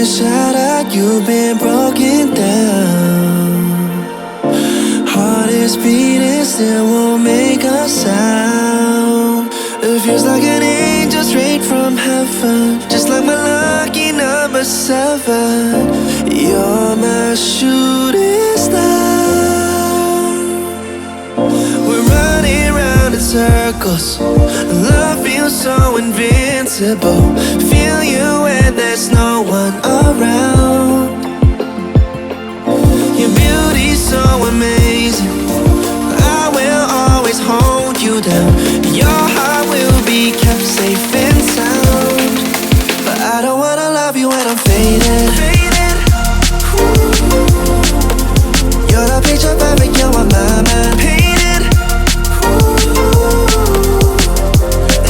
been shattered, you've been broken down. Heart is beating, still won't make a sound. It feels like an angel straight from heaven, just like my lucky number 7. You're my shooting star. We're running round in circles, love feels so invincible. Feel you when there's no one around. Your beauty's so amazing, I will always hold you down. Your heart will be kept safe and sound. But I don't wanna love you when I'm faded. You're the picture perfect, you're on my mind. Painted.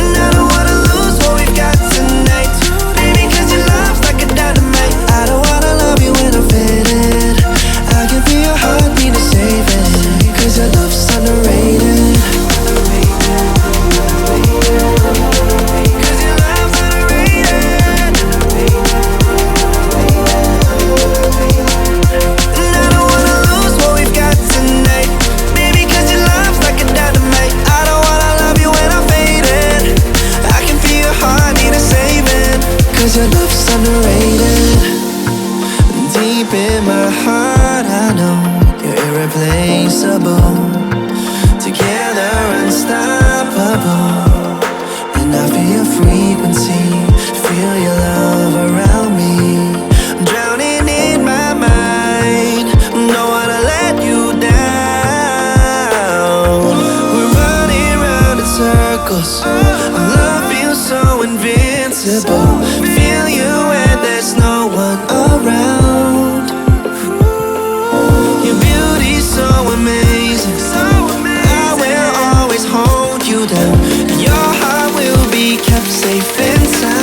And I don't wanna lose what we've got tonight, baby, cause your love's like a dynamite. I don't wanna love you when I'm faded. I can feel your heartbeat to save it, cause your love's underrated. Cause your love's underrated. And I don't wanna lose what we've got tonight, baby, cause your love's like a dynamite. I don't wanna love you when I'm faded. I can feel your heartbeat to save it, cause your love's underrated. Deep in my heart I know you're irreplaceable. Together unstoppable. And I feel your frequency, feel your love around me. I'm drowning in my mind, don't wanna let you down. We're running round in circles, our love feels so invincible. Feel you when there's no one around. Your beauty's so amazing, I will always hold you down. Your heart will be kept safe and sound.